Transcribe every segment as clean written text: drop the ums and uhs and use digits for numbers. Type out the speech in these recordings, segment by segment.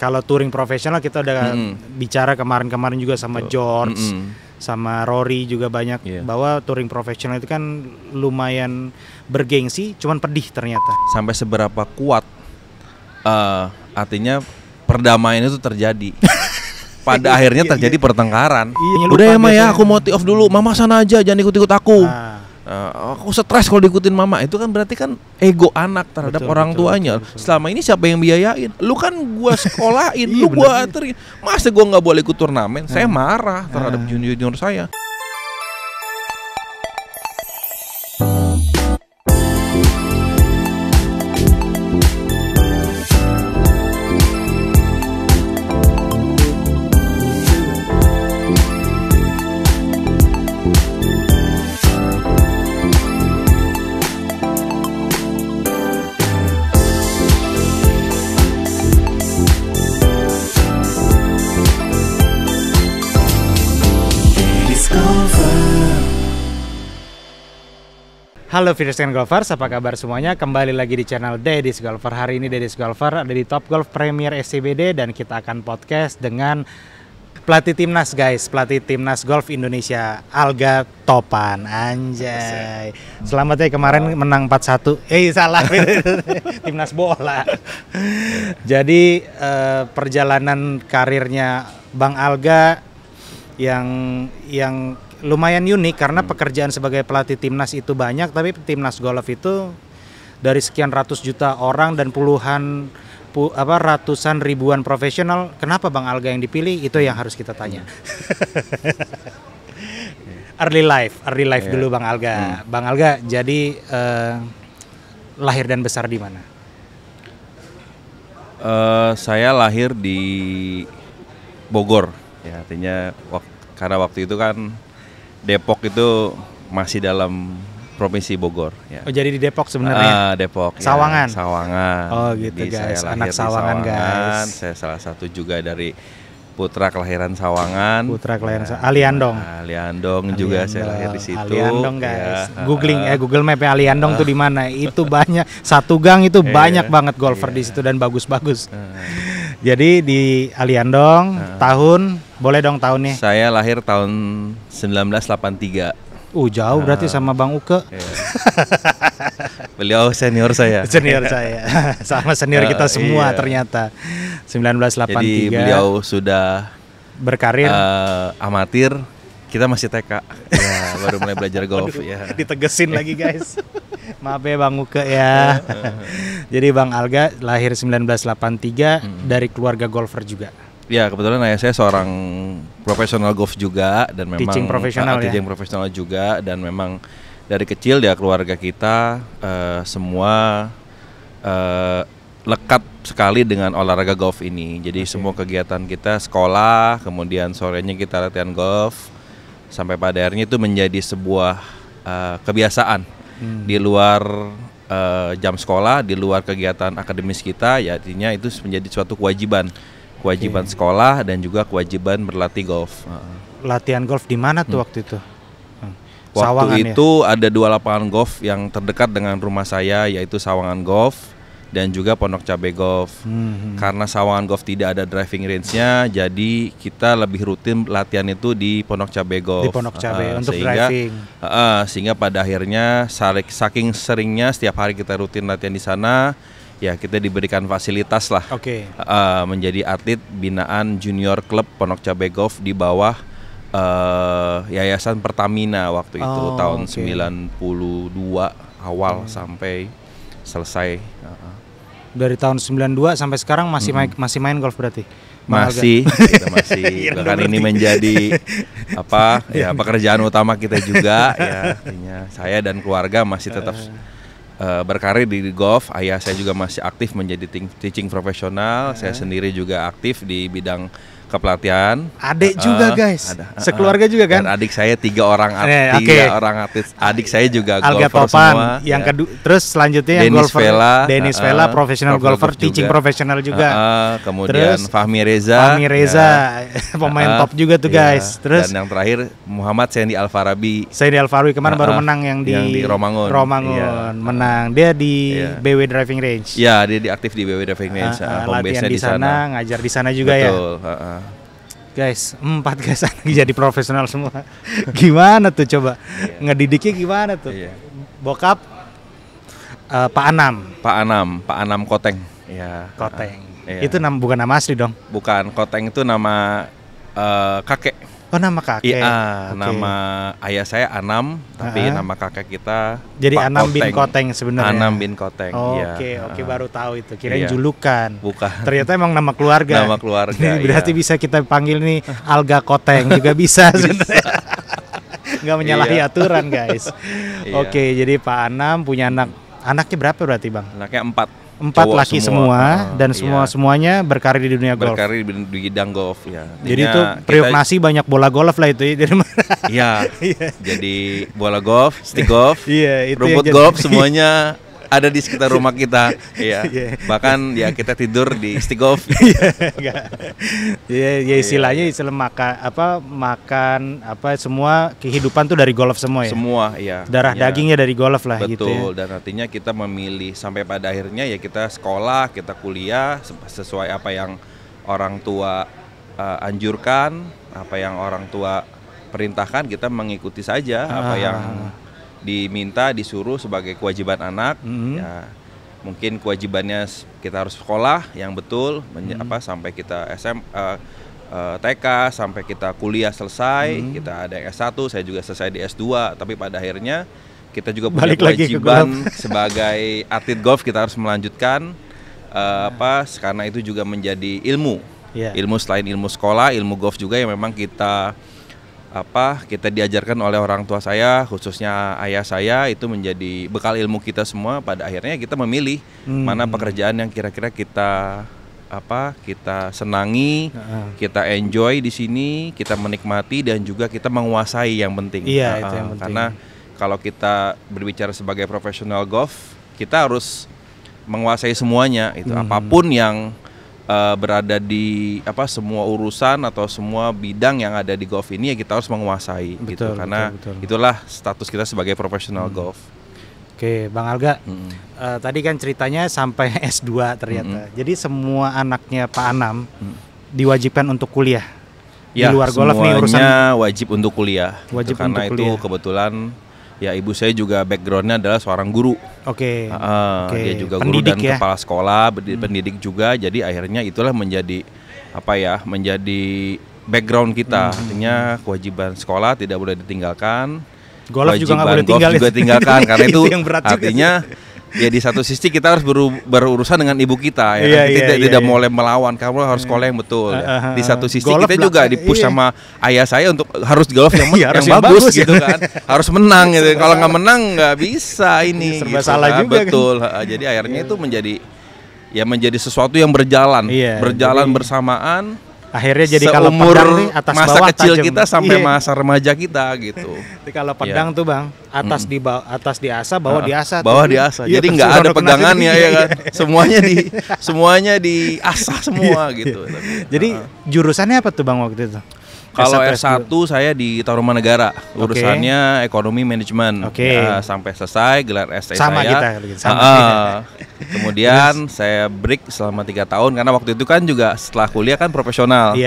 kalau touring profesional kita udah bicara kemarin-kemarin juga sama George, sama Rory juga banyak bahwa touring profesional itu kan lumayan bergengsi, cuman pedih ternyata. Sampai seberapa kuat artinya perdamaian itu terjadi. Pada akhirnya terjadi pertengkaran. Udah ya Ma ya, aku mau off dulu. Mama sana aja, jangan ikut-ikut aku. Aku stres kalau diikutin mama. Itu kan berarti kan ego anak terhadap orang tuanya. Betul. Selama ini siapa yang biayain? Lu kan gua sekolahin, lu gua anterin. Masa gua nggak boleh ikut turnamen? Saya marah terhadap junior saya. Halo Viewers and Golfers, apa kabar semuanya? Kembali lagi di channel Deddy's Golfer. Hari ini Deddy's Golfer ada di Top Golf Premier SCBD dan kita akan podcast dengan pelatih timnas guys, pelatih timnas golf Indonesia, Alga Topan. Anjay. Selamat ya, kemarin menang 4-1. Salah. Timnas bola. Jadi perjalanan karirnya Bang Alga yang lumayan unik karena pekerjaan sebagai pelatih timnas itu banyak, tapi timnas golf itu dari sekian ratus juta orang dan ratusan ribuan profesional. Kenapa Bang Alga yang dipilih? Itu yang harus kita tanya. Early life dulu Bang Alga. Bang Alga, jadi lahir dan besar di mana? Saya lahir di Bogor, ya artinya karena waktu itu kan Depok itu masih dalam provinsi Bogor. Ya. Oh, jadi di Depok sebenarnya? Depok. Sawangan. Ya, Sawangan. Oh gitu. Jadi guys, anak Sawangan guys. Saya salah satu juga dari putra kelahiran Sawangan. Putra kelahiran Aliandong. Aliandong juga saya lahir di situ. Aliandong guys. Ya. Google Map ya Aliandong tuh di mana? Itu banyak, satu gang itu banyak banget golfer di situ dan bagus-bagus. Jadi di Aliandong, tahun, boleh dong tahunnya? Saya lahir tahun 1983. Jauh berarti sama Bang Uke. Beliau senior saya. Senior saya. Sama senior kita semua ternyata. 1983. Jadi beliau sudah berkarir amatir, kita masih TK. Ya, baru mulai belajar golf. Ya. Ditegesin lagi guys. Maaf ya Bang Uke ya. Jadi Bang Alga lahir 1983 dari keluarga golfer juga. Ya, kebetulan ayah saya seorang profesional golf juga dan memang teaching profesional juga, dan memang dari kecil ya keluarga kita semua lekat sekali dengan olahraga golf ini. Jadi semua kegiatan kita sekolah, kemudian sorenya kita latihan golf, sampai pada akhirnya itu menjadi sebuah kebiasaan di luar jam sekolah, di luar kegiatan akademis kita, ya artinya itu menjadi suatu kewajiban sekolah dan juga kewajiban berlatih golf. Latihan golf di mana tuh waktu itu? Waktu Sawangan itu ada 2 lapangan golf yang terdekat dengan rumah saya, yaitu Sawangan Golf dan juga Pondok Cabe Golf. Karena Sawangan Golf tidak ada driving range-nya, jadi kita lebih rutin latihan itu di Pondok Cabe Golf. Di Pondok Cabe untuk driving. Sehingga pada akhirnya saking seringnya setiap hari kita rutin latihan di sana, ya kita diberikan fasilitas lah. Menjadi atlet binaan junior klub Pondok Cabe Golf di bawah Yayasan Pertamina waktu itu tahun 92 awal sampai selesai. Dari tahun 92 sampai sekarang masih main golf berarti? Kita masih bahkan ini menjadi pekerjaan utama kita juga. Ya, artinya saya dan keluarga masih tetap berkarir di golf. Ayah saya juga masih aktif menjadi teaching profesional. Saya sendiri juga aktif di bidang ke pelatihan. Adik juga guys, sekeluarga juga kan? Dan adik saya 3 orang atlet. Adik saya juga Alga golfer Topan, semua. yang kedua, terus selanjutnya yang Dennis golfer, Vela, Dennis Vela, professional golfer, teaching professional juga. Kemudian terus, Fahmi Reza, pemain top juga tuh guys. Terus dan yang terakhir Muhammad Sandy Alfarabi. Sandy Alfarabi kemarin baru menang yang di Romangun. Menang. Dia di BW Driving Range. Iya, dia aktif di BW Driving Range. Home base-nya di sana, ngajar di sana juga. Betul, ya. Guys, 4 guys jadi profesional semua. Gimana tuh coba? Ngedidiknya gimana tuh? Bokap Pak Anam Koteng. Koteng. Itu bukan nama asli dong? Bukan, Koteng itu nama kakek. Oh, nama kakek. Iya, nama ayah saya Anam, tapi nama kakek kita jadi Pak Anam bin Koteng sebenarnya. Anam bin Koteng. Oke, baru tahu itu. Kirain julukan. Bukan. Ternyata emang nama keluarga. Nama keluarga. Berarti bisa kita panggil nih Alga Koteng juga bisa sebenarnya. Nggak menyalahi aturan, guys. Oke, jadi Pak Anam punya anaknya berapa berarti, Bang? Anaknya 4. 4 laki semua dan semuanya berkarir di dunia golf. Berkarir di bidang golf ya. Jadi itu Priok Nasi banyak bola golf lah itu ya. Iya. Jadi bola golf, stick golf, rumput itu golf semuanya ada di sekitar rumah kita. Iya. Bahkan ya kita tidur di stick golf. Istilahnya makan semua kehidupan tuh dari golf semua ya. Semua, iya. Darah dagingnya dari golf lah. Betul, gitu ya. Dan artinya kita memilih sampai pada akhirnya ya kita sekolah, kita kuliah sesuai apa yang orang tua anjurkan, apa yang orang tua perintahkan, kita mengikuti saja apa yang diminta, disuruh sebagai kewajiban anak. Ya, mungkin kewajibannya kita harus sekolah yang betul, sampai kita TK, sampai kita kuliah selesai. Kita ada yang S1, saya juga selesai di S2. Tapi pada akhirnya kita juga punya kewajiban sebagai atlet golf, kita harus melanjutkan karena itu juga menjadi ilmu. Ilmu selain ilmu sekolah, ilmu golf juga yang memang kita diajarkan oleh orang tua saya, khususnya ayah saya, itu menjadi bekal ilmu kita semua. Pada akhirnya kita memilih mana pekerjaan yang kira-kira kita senangi, kita enjoy di sini, kita menikmati dan juga kita menguasai yang penting. Itu yang penting. Karena kalau kita berbicara sebagai profesional golf, kita harus menguasai semuanya itu. Apapun yang berada di semua urusan atau semua bidang yang ada di golf ini ya kita harus menguasai. Betul, gitu karena betul. Itulah status kita sebagai profesional golf. Oke, Bang Alga, tadi kan ceritanya sampai S2 ternyata. Jadi semua anaknya Pak Anam diwajibkan untuk kuliah di luar golf nih urusan. Semuanya wajib untuk kuliah. untuk Karena itu kuliah. Kebetulan ya ibu saya juga backgroundnya adalah seorang guru. Dia juga pendidik, guru dan kepala sekolah, pendidik juga. Jadi akhirnya itulah menjadi menjadi background kita. Artinya kewajiban sekolah tidak boleh ditinggalkan. Golf juga nggak boleh tinggalkan karena itu artinya ya di satu sisi kita harus berurusan dengan ibu kita ya. Kita tidak boleh melawan, kamu harus sekolah yang betul ya. Di satu sisi golf kita juga dipush sama ayah saya untuk harus golf yang bagus gitu kan. Harus menang gitu. Kalau nggak menang nggak bisa ini. Serba salah juga betul. Jadi akhirnya itu menjadi sesuatu yang berjalan bersamaan. Akhirnya jadi kalau umur pedang nih atas masa bawah kecil tajam. Kita sampai masa remaja kita gitu. Jadi kalau pedang tuh Bang, atas di bawah, atas diasah, bawah diasah. Bawah diasah. Jadi nggak ada pegangannya ya kan. Semuanya diasah semua gitu. Jadi jurusannya apa tuh Bang waktu itu? Kalau S1 saya di Tarumanegara, urusannya ekonomi manajemen. Sampai selesai gelar S3 sama saya. Kemudian saya break selama 3 tahun karena waktu itu kan juga setelah kuliah kan profesional.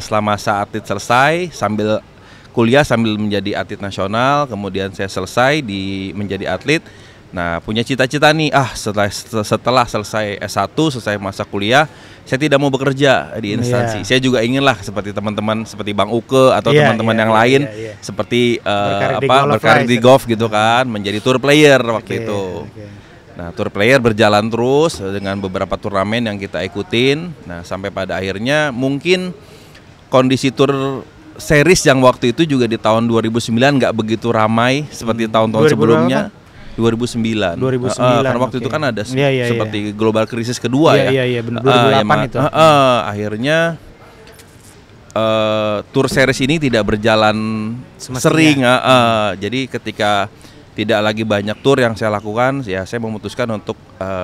Setelah masa atlet selesai, sambil kuliah sambil menjadi atlet nasional, kemudian saya selesai menjadi atlet. Nah, punya cita-cita nih, setelah selesai S1, selesai masa kuliah, saya tidak mau bekerja di instansi. Saya juga inginlah seperti teman-teman, seperti Bang Uke atau teman-teman yang lain, seperti berkarir di golf gitu kan, menjadi tour player waktu itu. Nah, tour player berjalan terus dengan beberapa turnamen yang kita ikutin. Nah, sampai pada akhirnya mungkin kondisi tour series yang waktu itu juga di tahun 2009 nggak begitu ramai seperti tahun-tahun sebelumnya. 2009. Karena waktu itu kan ada seperti global krisis kedua ya. Benar 2008 itu. Akhirnya tour series ini tidak berjalan sering. Jadi ketika tidak lagi banyak tour yang saya lakukan, ya saya memutuskan untuk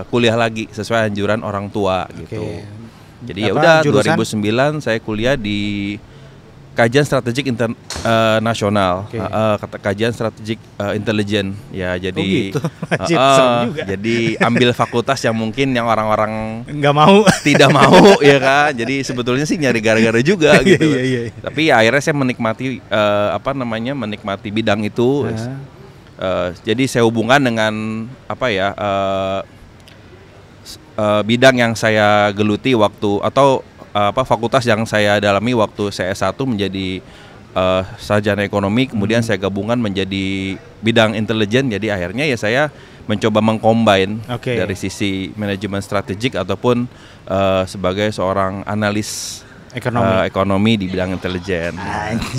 kuliah lagi sesuai anjuran orang tua gitu. Jadi ya udah 2009 saya kuliah di kajian strategik nasional, kajian strategik intelijen. Ya jadi jadi ambil fakultas yang mungkin yang orang-orang nggak mau, tidak mau ya kan. Jadi sebetulnya sih nyari gara-gara juga gitu. Tapi ya, akhirnya saya menikmati menikmati bidang itu. Jadi saya hubungkan dengan bidang yang saya geluti waktu atau fakultas yang saya dalami waktu saya S1 menjadi sarjana ekonomi, kemudian saya gabungan menjadi bidang intelijen. Jadi akhirnya ya saya mencoba mengcombine dari sisi manajemen strategik ataupun sebagai seorang analis ekonomi di bidang intelijen.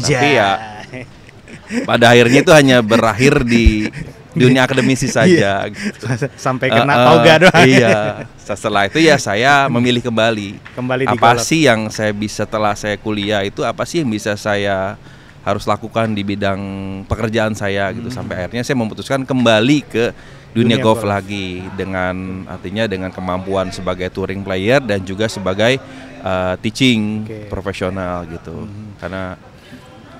Tapi ya pada akhirnya itu hanya berakhir di dunia akademisi saja gitu. Sampai kena toga doang. Iya. Setelah itu ya saya memilih kembali apa sih yang saya bisa setelah saya kuliah itu, apa sih yang bisa saya harus lakukan di bidang pekerjaan saya gitu. Sampai akhirnya saya memutuskan kembali ke dunia golf lagi dengan kemampuan sebagai touring player dan juga sebagai teaching profesional gitu. Karena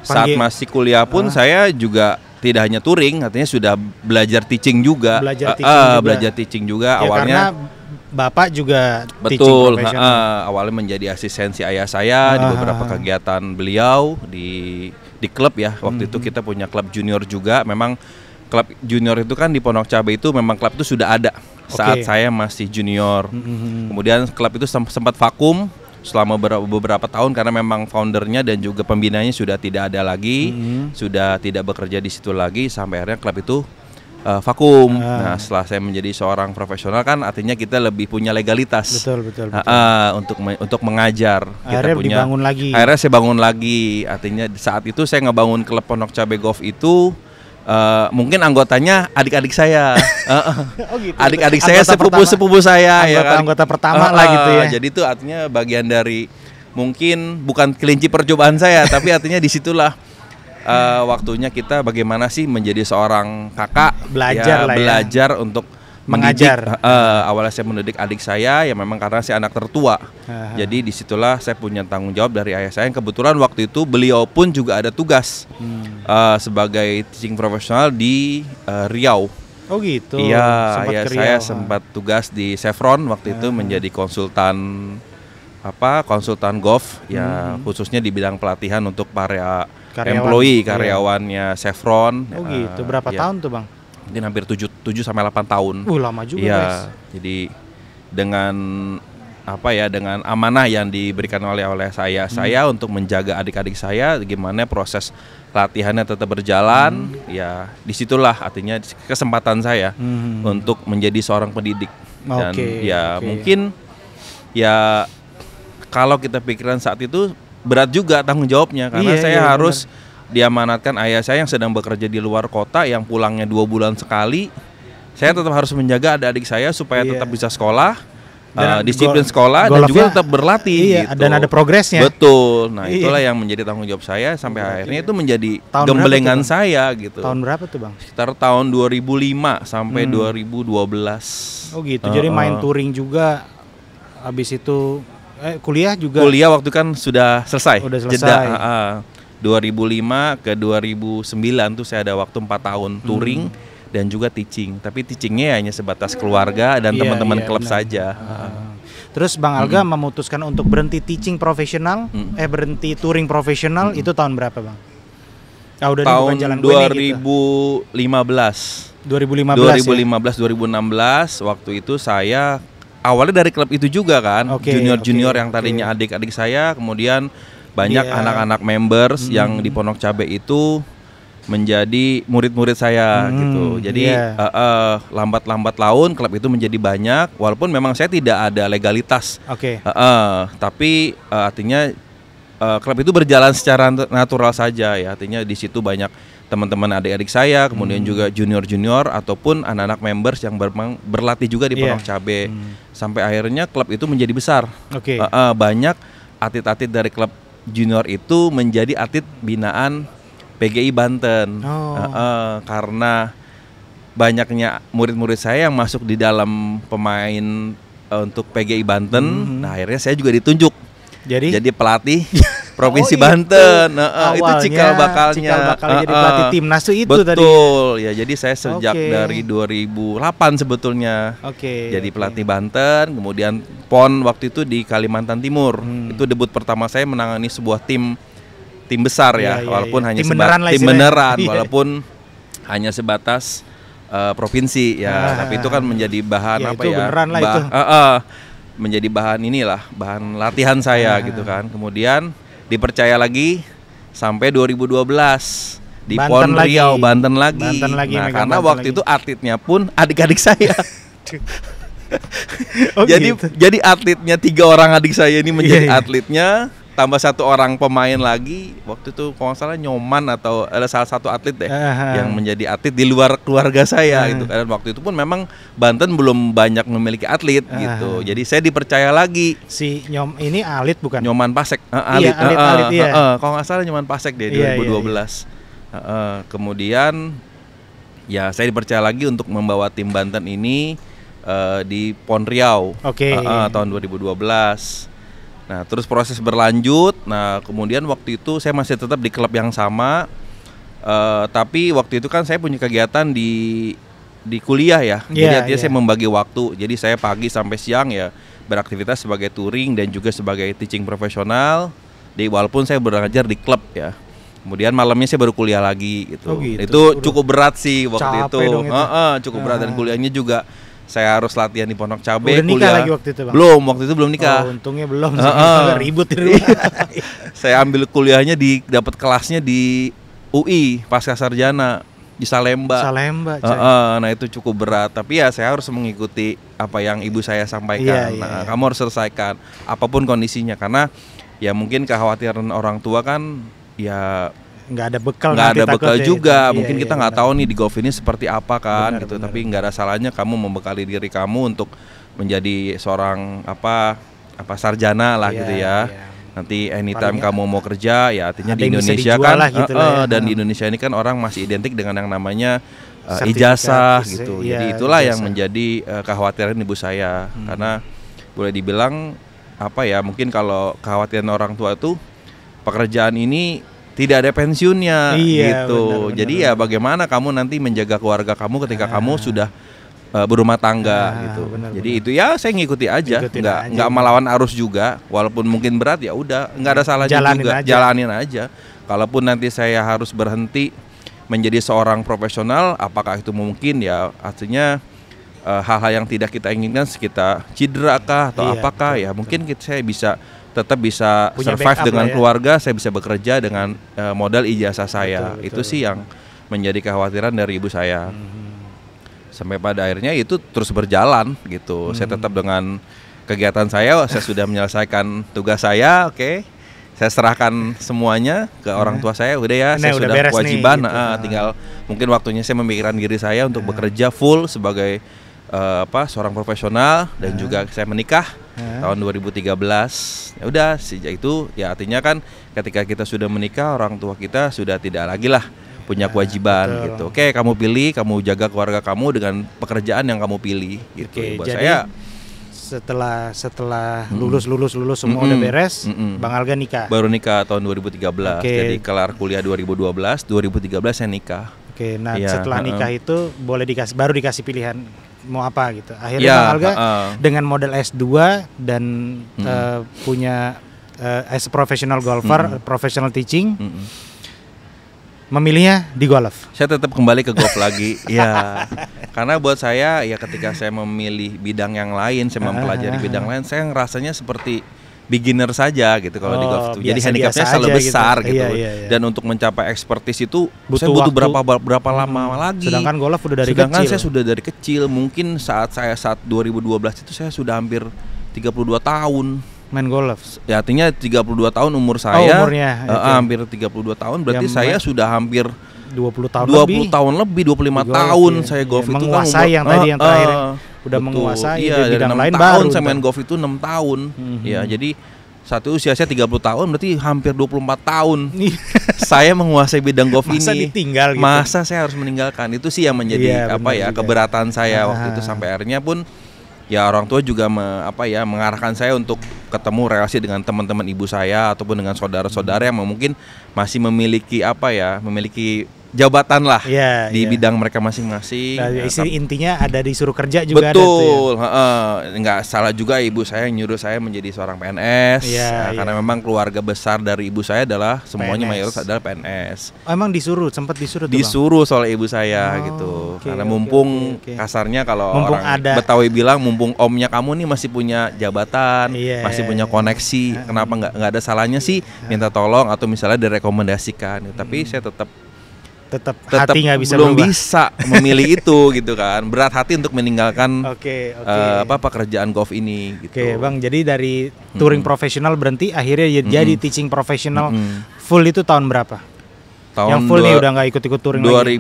saat masih kuliah pun saya juga tidak hanya touring, artinya sudah belajar teaching juga. Belajar teaching juga ya, awalnya. Karena Bapak juga betul, awalnya menjadi asistensi ayah saya di beberapa kegiatan beliau di klub ya. Waktu itu kita punya klub junior juga. Memang klub junior itu kan di Pondok Cabe itu memang klub itu sudah ada saat saya masih junior. Kemudian klub itu sempat vakum selama beberapa tahun karena memang foundernya dan juga pembinanya sudah tidak ada lagi, sudah tidak bekerja di situ lagi, sampai akhirnya klub itu vakum. Nah, setelah saya menjadi seorang profesional kan artinya kita lebih punya legalitas. Betul. Untuk mengajar. Akhirnya Akhirnya saya bangun lagi. Artinya saat itu saya ngebangun klub Pondok Cabe Golf itu mungkin anggotanya adik-adik saya, adik-adik saya, sepupu saya, anggota pertama lah gitu ya. Jadi itu artinya bagian dari mungkin bukan kelinci percobaan saya, tapi artinya disitulah waktunya kita bagaimana sih menjadi seorang kakak, belajar untuk mengajar. Awalnya saya mendidik adik saya, ya memang karena saya anak tertua. Jadi disitulah saya punya tanggung jawab dari ayah saya. Yang kebetulan waktu itu beliau pun juga ada tugas sebagai teaching profesional di Riau. Oh gitu. Iya, saya sempat tugas di Chevron waktu itu menjadi konsultan golf ya, khususnya di bidang pelatihan untuk para karyawannya Chevron. Oh gitu. Berapa tahun tuh, Bang? Mungkin hampir 7 sampai 8 tahun. Lama juga, guys. Jadi dengan dengan amanah yang diberikan oleh saya untuk menjaga adik-adik saya, gimana proses latihannya tetap berjalan, ya disitulah artinya kesempatan saya untuk menjadi seorang pendidik. Dan mungkin ya kalau kita pikiran saat itu berat juga tanggung jawabnya, karena saya harus diamanatkan ayah saya yang sedang bekerja di luar kota, yang pulangnya 2 bulan sekali. Saya tetap harus menjaga adik-adik saya supaya tetap bisa sekolah, disiplin sekolah, dan juga tetap berlatih gitu. Dan ada progresnya. Betul. Nah, itulah yang menjadi tanggung jawab saya sampai akhirnya itu menjadi gembelengan saya gitu. Tahun berapa tuh, Bang? Sekitar tahun 2005 sampai 2012. Oh gitu. Jadi main touring juga, habis itu kuliah juga. Kuliah waktu kan sudah selesai. Udah selesai. Jeda, 2005 ke 2009 tuh saya ada waktu 4 tahun touring dan juga teaching. Tapi teachingnya hanya sebatas keluarga dan teman-teman klub saja. Terus Bang Alga memutuskan untuk berhenti teaching profesional, berhenti touring profesional itu tahun berapa, Bang? Udah tahun jalan 2015. 2016 waktu itu saya awalnya dari klub itu juga kan, junior yang tadinya adik-adik saya, kemudian banyak anak-anak members yang di Pondok Cabe itu menjadi murid-murid saya gitu. Jadi lambat-lambat laun klub itu menjadi banyak, walaupun memang saya tidak ada legalitas. Tapi artinya klub itu berjalan secara natural saja ya. Artinya di situ banyak teman-teman adik-adik saya, kemudian juga junior-junior ataupun anak-anak members yang berlatih juga di Pondok Cabe. Sampai akhirnya klub itu menjadi besar. Banyak atlet-atlet dari klub junior itu menjadi atlet binaan PGI Banten. Karena banyaknya murid-murid saya yang masuk di dalam pemain untuk PGI Banten. Nah, akhirnya saya juga ditunjuk jadi pelatih Provinsi Banten. Itu cikal bakalnya jadi pelatih timnas itu tadi. Betul. Ya, jadi saya sejak dari 2008 sebetulnya. Jadi pelatih Banten, kemudian PON waktu itu di Kalimantan Timur. Itu debut pertama saya menangani sebuah tim besar walaupun hanya tim beneran walaupun hanya sebatas provinsi tapi itu kan menjadi bahan menjadi bahan bahan latihan saya gitu kan. Kemudian dipercaya lagi sampai 2012 di PON Riau Banten lagi. Nah, karena waktu itu atletnya pun adik-adik saya. Jadi atletnya 3 orang adik saya ini menjadi atletnya, tambah 1 orang pemain lagi. Waktu itu kalau nggak salah Nyoman atau ada salah satu atlet deh yang menjadi atlet di luar keluarga saya gitu. Dan waktu itu pun memang Banten belum banyak memiliki atlet gitu. Jadi saya dipercaya lagi. Si ini Alit bukan? Nyoman Pasek. Alit. Kalau nggak salah Nyoman Pasek deh 2012. Kemudian ya saya dipercaya lagi untuk membawa tim Banten ini di PON Riau tahun 2012. Nah, terus proses berlanjut. Nah, kemudian waktu itu saya masih tetap di klub yang sama. Tapi waktu itu kan saya punya kegiatan di kuliah ya. Jadi artinya saya membagi waktu. Jadi saya pagi sampai siang ya beraktivitas sebagai touring dan juga sebagai teaching profesional. Walaupun saya belajar di klub ya. Kemudian malamnya saya baru kuliah lagi gitu. Itu cukup berat sih waktu itu. Cukup berat dan kuliahnya juga saya harus latihan di Pondok Cabe. Udah nikah lagi waktu itu, Bang? Waktu itu belum nikah. Untungnya belum sih. Ribut di rumah. Saya ambil kuliahnya dapat kelasnya di UI Pasca Sarjana di Salemba. Nah, itu cukup berat, tapi ya saya harus mengikuti apa yang ibu saya sampaikan. Kamu harus selesaikan apapun kondisinya, karena ya mungkin kekhawatiran orang tua kan ya nggak ada bekal juga. Mungkin kita nggak tahu nih di golf ini seperti apa kan benar. Tapi nggak ada salahnya kamu membekali diri kamu untuk menjadi seorang sarjana lah gitu ya. Nanti anytime kamu mau kerja ya artinya di Indonesia kan gitu dan di Indonesia ini kan orang masih identik dengan yang namanya ijazah gitu. Jadi itulah yang menjadi kekhawatiran ibu saya. Karena boleh dibilang mungkin kalau kekhawatiran orang tua itu pekerjaan ini tidak ada pensiunnya gitu. Jadi ya bagaimana kamu nanti menjaga keluarga kamu ketika kamu sudah berumah tangga gitu. Jadi itu ya saya ngikuti aja, nggak melawan arus juga. Walaupun mungkin berat ya udah, nggak ada salahnya juga. Jalanin aja. Kalaupun nanti saya harus berhenti menjadi seorang profesional, apakah itu mungkin ya? Artinya hal-hal yang tidak kita inginkan, kita cedera kah atau apakah ya mungkin saya tetap bisa punya survive dengan keluarga, saya bisa bekerja dengan modal ijazah saya. Itu sih yang menjadi kekhawatiran dari ibu saya. Sampai pada akhirnya itu terus berjalan gitu. Saya tetap dengan kegiatan saya sudah menyelesaikan tugas saya, saya serahkan semuanya ke orang tua saya, udah ya, saya sudah kewajiban, tinggal mungkin waktunya saya memikirkan diri saya untuk bekerja full sebagai seorang profesional dan juga saya menikah tahun 2013. Ya udah sejak itu ya artinya kan ketika kita sudah menikah orang tua kita sudah tidak lagi lah punya kewajiban gitu. Kamu pilih, kamu jaga keluarga kamu dengan pekerjaan yang kamu pilih gitu. Buat jadi saya setelah lulus semua udah beres, Bang Alga nikah. Baru nikah tahun 2013. Jadi kelar kuliah 2012 saya nikah. Setelah nikah itu baru dikasih pilihan mau apa gitu. Akhirnya Bang Alga dengan modal S2 dan punya as a professional golfer, professional teaching, memilihnya di golf. Saya tetap kembali ke golf lagi, ya. Karena buat saya ya ketika saya memilih bidang yang lain, saya mempelajari bidang lain, saya ngerasanya seperti beginner saja gitu kalau di golf itu. Jadi handicapnya selalu besar gitu. Dan untuk mencapai expertise itu saya butuh berapa lama lagi. Sedangkan golf udah dari kecil. Saya sudah dari kecil. Mungkin saat 2012 itu saya sudah hampir 32 tahun main golf. Ya artinya 32 tahun umur saya. Umurnya. Hampir 32 tahun berarti saya sudah hampir 20 tahun lebih 25 tahun saya golf itu kan menguasai yang tadi yang terakhir udah menguasai di bidang lain baru. Saya main golf itu 6 tahun. Ya jadi Saat itu usia saya 30 tahun, berarti hampir 24 tahun saya menguasai bidang golf Masa ini. ditinggal gitu? Masa saya harus meninggalkan? Itu sih yang menjadi keberatan saya waktu itu. Sampai akhirnya pun ya orang tua juga mengarahkan saya untuk ketemu relasi dengan teman-teman ibu saya ataupun dengan saudara-saudara yang mungkin masih memiliki memiliki jabatan lah di bidang mereka masing-masing. Nah, intinya ada disuruh kerja juga. Betul, nggak salah juga ibu saya nyuruh saya menjadi seorang PNS. Karena memang keluarga besar dari ibu saya adalah semuanya mayoritas adalah PNS. Oh, emang sempat disuruh tuh, disuruh soal ibu saya gitu. Karena mumpung kasarnya kalau mumpung orang ada. Betawi bilang mumpung omnya kamu nih masih punya jabatan, masih punya koneksi, kenapa nggak ada salahnya sih minta tolong atau misalnya direkomendasikan. Tapi saya tetap hati nggak bisa belum berubah. bisa memilih itu gitu kan, berat hati untuk meninggalkan pekerjaan golf ini gitu. Bang, jadi dari touring profesional berhenti akhirnya jadi teaching profesional full itu tahun berapa? Yang full nih udah nggak ikut-ikut touring 2016. lagi.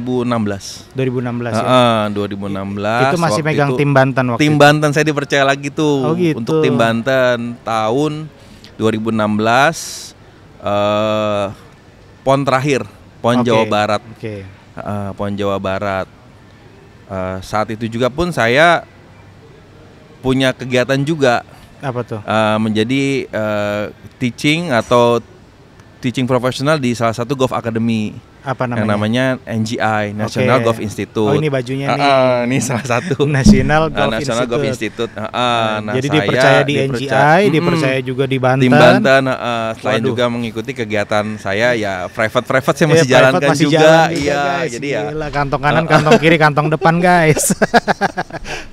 2016 ya. 2016. Itu masih megang tim Banten waktu tim itu. Banten saya dipercaya lagi tuh gitu. untuk tim Banten tahun 2016 PON terakhir. PON Jawa Barat, PON Jawa Barat. Saat itu juga pun saya punya kegiatan juga. Apa tuh? Menjadi teaching profesional di salah satu golf academy. Apa namanya? Yang namanya NGI, National Golf Institute. Oh, ini bajunya nih. Ini salah satu. National Golf Institute. Jadi dipercaya di NGI, dipercaya juga di Banten. Tim Banten. Selain juga mengikuti kegiatan saya, ya private saya masih jalankan juga. Iya, guys. Jadi ya. Gila, kantong kanan, kantong kiri, kantong depan, guys.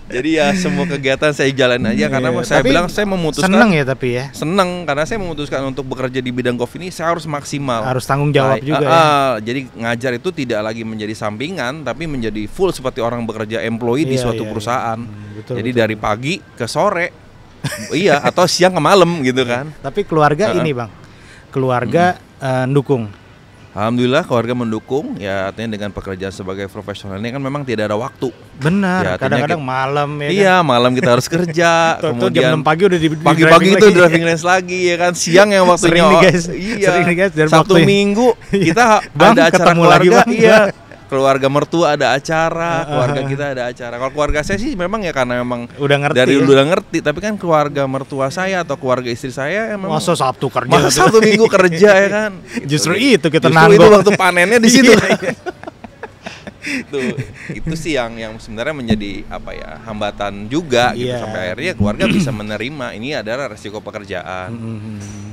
Jadi ya semua kegiatan saya jalan aja karena saya bilang saya memutuskan. Seneng ya tapi ya. Seneng karena saya memutuskan untuk bekerja di bidang golf ini saya harus maksimal. Harus tanggung jawab juga ya. Jadi ngajar itu tidak lagi menjadi sampingan tapi menjadi full seperti orang bekerja employee di suatu perusahaan. Jadi dari pagi ke sore. Atau siang ke malam gitu kan. Tapi keluarga ini Bang. Keluarga mendukung. Alhamdulillah keluarga mendukung, ya artinya dengan pekerjaan sebagai profesional ini kan memang tidak ada waktu. Benar, ya, kadang-kadang malam ya. Iya, kan? Malam kita harus kerja. Kemudian jam 6 pagi udah di pagi-pagi itu driving range lagi ya kan. Siang yang waktunya sering nih guys, Sabtu Minggu kita ada acara keluarga. Keluarga mertua ada acara, keluarga kita ada acara. Kalau keluarga saya sih memang ya karena memang udah ngerti dari dulu udah ngerti, tapi kan keluarga mertua saya atau keluarga istri saya emang masa Sabtu kerja, Sabtu Minggu kerja ya kan. Justru itu kita nanggung. Itu waktu panennya di situ. Itu sih yang sebenarnya menjadi hambatan juga gitu sampai akhirnya keluarga bisa menerima ini adalah resiko pekerjaan.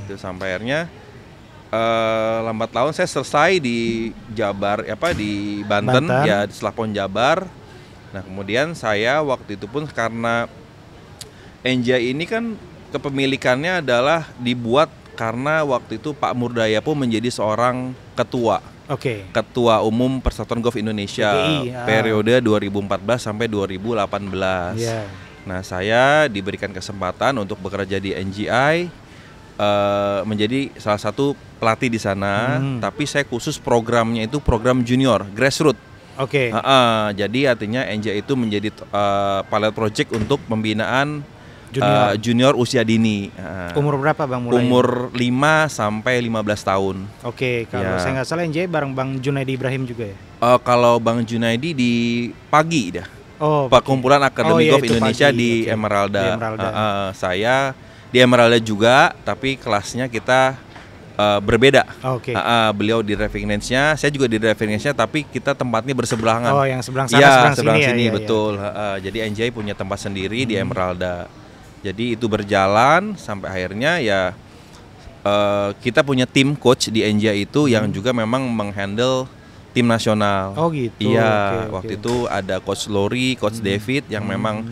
Itu sampai akhirnya lambat laun saya selesai di Jabar di Banten ya setelah PON Jabar. Nah kemudian saya waktu itu pun karena NGI ini kan kepemilikannya adalah dibuat karena waktu itu Pak Murdayapo menjadi seorang ketua. Ketua Umum Persatuan Golf Indonesia periode 2014 sampai 2018. Nah saya diberikan kesempatan untuk bekerja di NGI. Menjadi salah satu pelatih di sana, tapi saya khusus programnya itu program junior, grassroots. Jadi artinya NGI itu menjadi pilot project untuk pembinaan junior usia dini. Umur berapa Bang mulai? Umur 5 sampai 15 tahun. Kalau saya nggak salah NGI bareng Bang Junaidi Ibrahim juga ya? Kalau Bang Junaidi di pagi dah. Perkumpulan Akademi Golf Indonesia di Emeralda. Saya di Emeralda juga, tapi kelasnya kita berbeda. Beliau di driving range-nya, saya juga di driving range-nya, tapi kita tempatnya bersebelahan. Yang seberang sana, seberang sini ya, betul. Jadi NGI punya tempat sendiri di Emeralda. Jadi itu berjalan sampai akhirnya ya kita punya tim coach di NGI itu yang juga memang menghandle tim nasional. Waktu itu ada coach Lori, coach David yang memang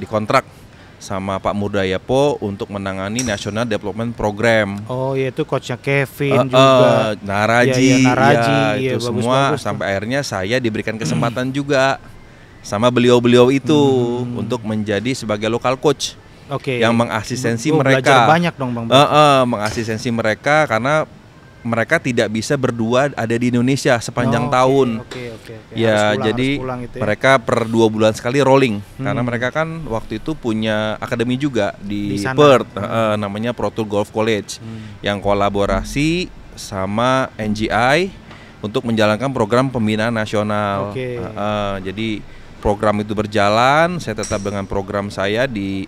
dikontrak sama Pak Murdayapo untuk menangani National Development Program. Itu coachnya Kevin juga. Naraji, itu semua sampai akhirnya saya diberikan kesempatan juga sama beliau-beliau itu untuk menjadi sebagai local coach. Yang mengasistensi mereka. Belajar banyak dong Bang. Mengasistensi mereka karena mereka tidak bisa berdua ada di Indonesia sepanjang tahun. Ya, jadi mereka per 2 bulan sekali rolling karena mereka kan waktu itu punya akademi juga di Perth, namanya Pro Tour Golf College yang kolaborasi sama NGI untuk menjalankan program pembinaan nasional. Jadi program itu berjalan, saya tetap dengan program saya di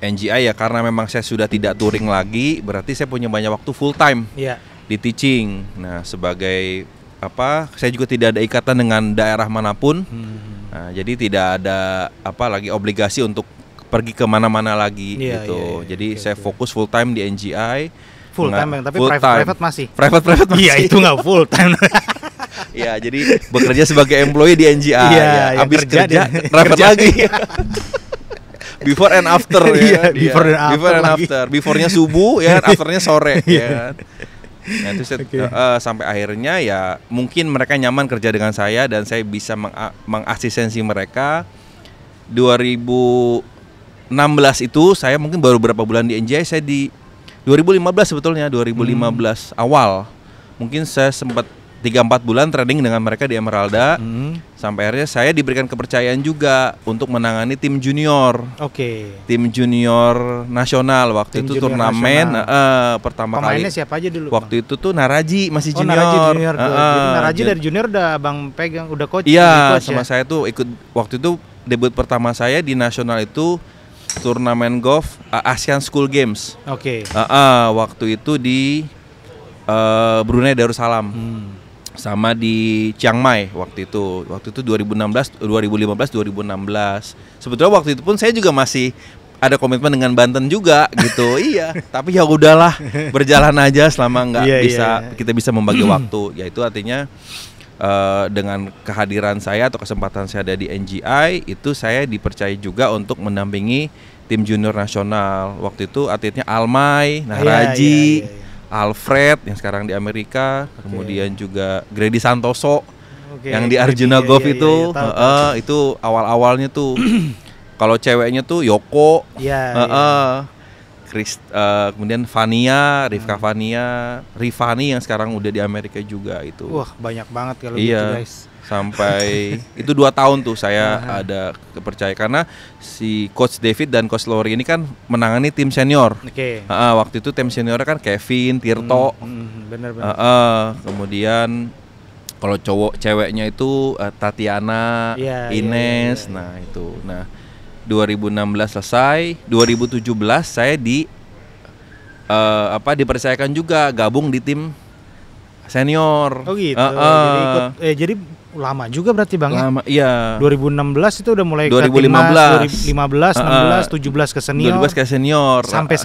NGI ya, karena memang saya sudah tidak touring lagi, berarti saya punya banyak waktu full time di teaching. Nah, sebagai saya juga tidak ada ikatan dengan daerah manapun. Nah, jadi tidak ada lagi obligasi untuk pergi ke mana-mana lagi gitu. Jadi saya fokus full time di NGI. Full time, tapi private masih. Private masih. Iya, itu nggak full time. Iya, jadi bekerja sebagai employee di NGI. Habis kerja private lagi. Before and after ya. Before and after. Before-nya subuh ya, after-nya sore ya. Nah, itu sampai akhirnya ya mungkin mereka nyaman kerja dengan saya dan saya bisa mengasistensi mereka. 2016 itu saya mungkin baru berapa bulan di NGI, saya di 2015 sebetulnya, 2015 awal. Mungkin saya sempat 3-4 bulan training dengan mereka di Emeralda. Sampai akhirnya saya diberikan kepercayaan juga untuk menangani tim junior. Tim junior nasional waktu itu turnamen pertama kali. Pemainnya siapa aja dulu? Waktu itu tuh Naraji masih junior. Naraji junior. Jadi Naraji dari junior udah Abang pegang, udah coach. Iya, sama saya tuh ikut waktu itu debut pertama saya di nasional itu turnamen golf Asian School Games. Waktu itu di Brunei Darussalam. Sama di Chiang Mai waktu itu 2015 2016. Sebetulnya waktu itu pun saya juga masih ada komitmen dengan Banten juga gitu. Iya, tapi ya udahlah, berjalan aja selama kita bisa membagi waktu. Ya itu artinya dengan kehadiran saya atau kesempatan saya ada di NGI, itu saya dipercaya juga untuk mendampingi tim junior nasional. Waktu itu atletnya Almay, Naraji, Alfred yang sekarang di Amerika, kemudian juga Grady Santoso yang di Arjuna Golf itu. Itu awal-awalnya tuh. Kalau ceweknya tuh Yoko, kemudian Vania, Rifka Vania, Rifani yang sekarang udah di Amerika juga itu. Wah, banyak banget kalau gitu guys. Sampai itu 2 tahun tuh saya ada kepercayaan karena si Coach David dan Coach Lori ini kan menangani tim senior. Waktu itu tim seniornya kan Kevin, Tirto. Benar-benar. Kemudian kalau ceweknya itu Tatiana, Ines. Nah, itu. Nah, 2016 selesai, 2017 saya dipercayakan juga gabung di tim senior. Gitu. Jadi lama juga berarti Bang. Lama, iya. 2016 itu udah mulai 2015, ke timnas, 2015, 16 ke senior. 2015 ke senior. Sampai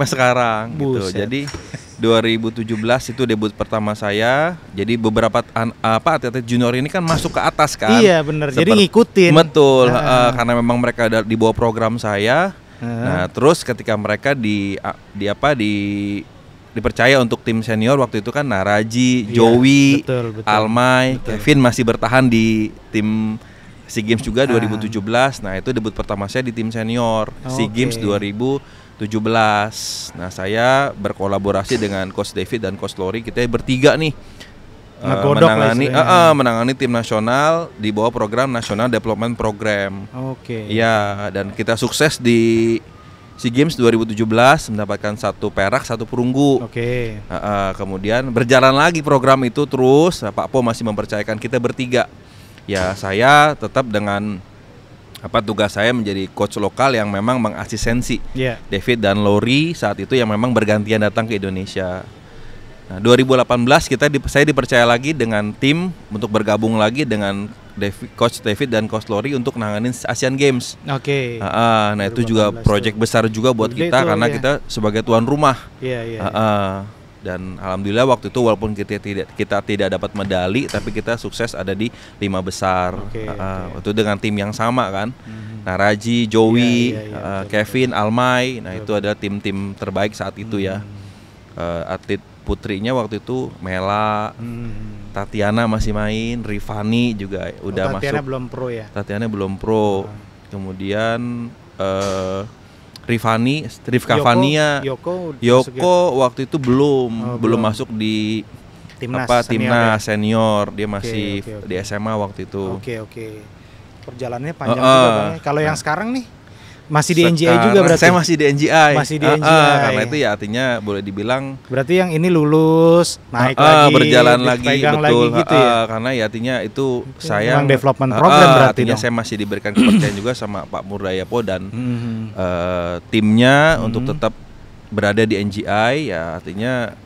sekarang. Gitu. Jadi 2017 itu debut pertama saya. Jadi beberapa atlet junior ini kan masuk ke atas kan. Iya, benar. Jadi ngikutin. Betul, karena memang mereka di bawah program saya. Nah, terus ketika mereka dipercaya untuk tim senior waktu itu kan Naraji, Joey, betul. Almay, Kevin masih bertahan di tim SEA Games juga 2017. Nah, itu debut pertama saya di tim senior SEA Games 2017. Nah, saya berkolaborasi dengan Coach David dan Coach Lori. Kita bertiga nih menangani tim nasional di bawah program National Development Program. Iya, dan kita sukses di SEA Games 2017 mendapatkan 1 perak, 1 perunggu. Kemudian berjalan lagi program itu terus. Pak Po masih mempercayakan kita bertiga. Ya, saya tetap dengan tugas saya menjadi coach lokal yang memang mengasistensi David dan Lori saat itu yang memang bergantian datang ke Indonesia. Nah, 2018 saya dipercaya lagi dengan tim untuk bergabung lagi dengan Coach David dan Coach Lori untuk nanganin Asian Games. Nah, itu juga proyek besar juga buat kita karena kita sebagai tuan rumah. Dan alhamdulillah waktu itu walaupun kita tidak dapat medali, tapi kita sukses ada di 5 besar. Itu dengan tim yang sama kan. Naraji, Joey, Kevin, Almay. Nah, itu adalah tim-tim terbaik saat itu ya. Atlet putrinya waktu itu Mela, Tatiana masih main, Rifani juga udah masuk. Tatiana belum pro ya? Tatiana belum pro. Kemudian Rifka Fania, Yoko waktu itu belum masuk di timnas senior. Dia masih di SMA waktu itu. Oke. Perjalanannya panjang juga. Kalau yang sekarang nih masih di NGI juga berarti? Saya masih di NGI. Karena ya. itu ya artinya boleh dibilang berarti yang ini lulus, naik lagi, berjalan lagi, betul. Lagi gitu ya? Karena ya artinya itu saya development program berarti artinya saya masih diberikan kepercayaan juga sama Pak Murdayapo dan timnya untuk tetap berada di NGI. Ya artinya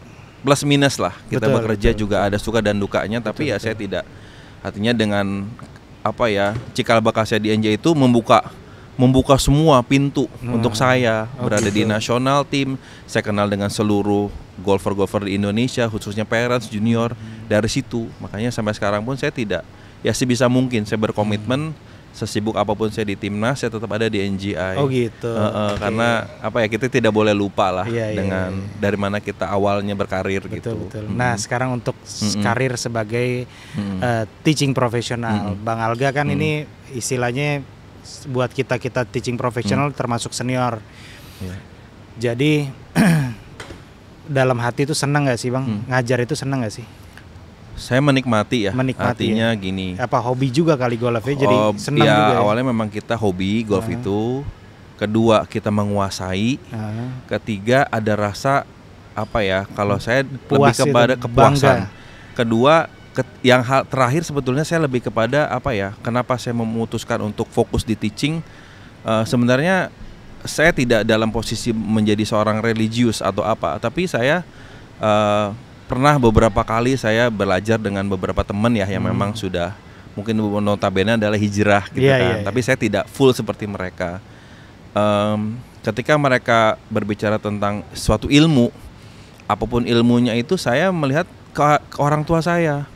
plus minus lah. Kita bekerja juga ada suka dan dukanya, tapi saya tidak, artinya dengan cikal bakal saya di NGI itu membuka semua pintu untuk saya berada di nasional tim. Saya kenal dengan seluruh golfer di Indonesia, khususnya parents, junior. Dari situ, makanya sampai sekarang pun saya tidak, ya sebisa mungkin saya berkomitmen, sesibuk apapun saya di timnas, saya tetap ada di NGI. Oh gitu. Karena kita tidak boleh lupa lah dengan dari mana kita awalnya berkarir. Betul. Nah sekarang untuk karir sebagai teaching profesional, Bang Alga kan ini istilahnya buat kita teaching profesional termasuk senior. Jadi dalam hati itu senang nggak sih Bang? Ngajar itu senang nggak sih? Saya menikmati ya. Artinya gini. Apa hobi juga kali golfnya? Jadi senang juga. Ya? Awalnya memang kita hobi golf itu. Kedua kita menguasai. Ketiga ada rasa kalau saya lebih kepada kepuasan. Kedua yang terakhir sebetulnya saya lebih kepada kenapa saya memutuskan untuk fokus di teaching. Sebenarnya saya tidak dalam posisi menjadi seorang religius atau tapi saya pernah beberapa kali saya belajar dengan beberapa teman yang memang sudah mungkin notabene adalah hijrah gitu tapi saya tidak full seperti mereka. Ketika mereka berbicara tentang suatu ilmu, apapun ilmunya itu, saya melihat ke orang tua saya.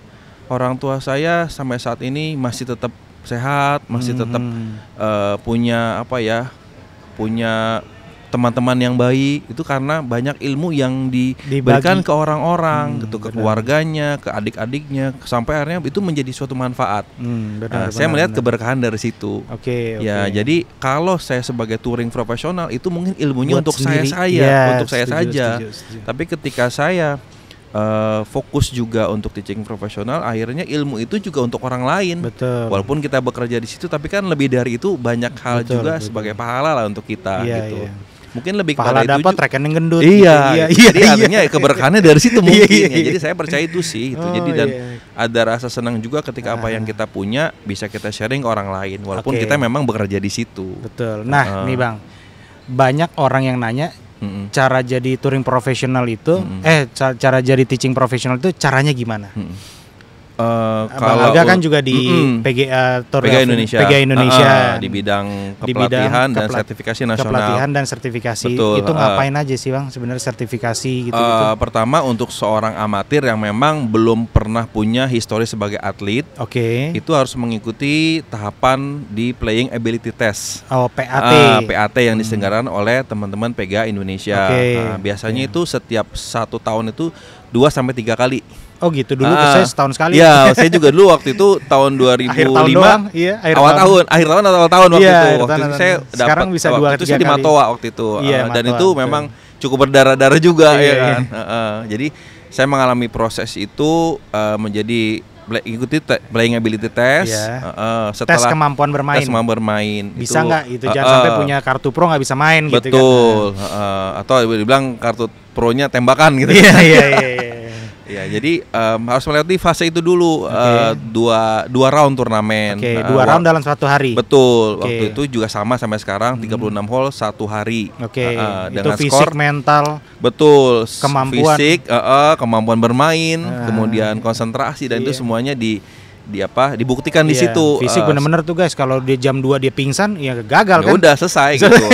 Orang tua saya sampai saat ini masih tetap sehat, masih tetap punya punya teman-teman yang baik. Itu karena banyak ilmu yang diberikan ke orang-orang gitu, ke keluarganya, ke adik-adiknya, sampai akhirnya itu menjadi suatu manfaat. Saya melihat keberkahan dari situ. Jadi kalau saya sebagai touring profesional itu mungkin ilmunya buat untuk sendiri. Untuk saya saja. Tapi ketika saya fokus juga untuk teaching profesional, akhirnya ilmu itu juga untuk orang lain. Walaupun kita bekerja di situ, tapi kan lebih dari itu banyak hal juga sebagai pahala lah untuk kita gitu. Mungkin lebih pahala kepada dapat rekening gendut. Jadi artinya keberkahannya dari situ mungkin. Jadi saya percaya itu sih. Jadi dan ada rasa senang juga ketika apa yang kita punya bisa kita sharing ke orang lain, walaupun kita memang bekerja di situ. Betul. Nah, nih Bang, banyak orang yang nanya. Cara jadi touring profesional itu, cara jadi teaching profesional itu caranya gimana? Bang Alga kan juga di PGA Indonesia di bidang kepelatihan dan sertifikasi nasional. Kepelatihan dan sertifikasi. Betul, itu ngapain aja sih Bang sebenarnya sertifikasi gitu? Pertama untuk seorang amatir yang memang belum pernah punya histori sebagai atlet, itu harus mengikuti tahapan di Playing Ability Test. PAT yang diselenggarakan oleh teman-teman PGA Indonesia. Biasanya itu setiap 1 tahun itu 2-3 kali. Oh gitu, dulu saya setahun sekali. Iya, saya juga dulu waktu itu tahun 2005. Akhir tahun atau awal tahun waktu itu. Waktu itu saya dapat. Bisa waktu itu saya di Matoa waktu itu. Dan itu memang cukup berdarah-darah juga kan. Jadi saya mengalami proses itu menjadi ikuti playing ability test. Tes kemampuan bermain. Bisa nggak itu jangan sampai punya kartu pro nggak bisa main gitu kan. Betul. Atau dibilang kartu pro-nya tembakan gitu. Ya, jadi harus melewati fase itu dulu, dua round turnamen. 2 round dalam 1 hari. Betul. Waktu itu juga sama sampai sekarang 36 hole 1 hari. Itu fisik, mental. Betul. Kemampuan. Fisik, kemampuan bermain, kemudian konsentrasi dan itu semuanya dibuktikan di situ. Fisik benar-benar tuh guys, kalau dia jam 2 dia pingsan ya gagal kan. Udah selesai gitu.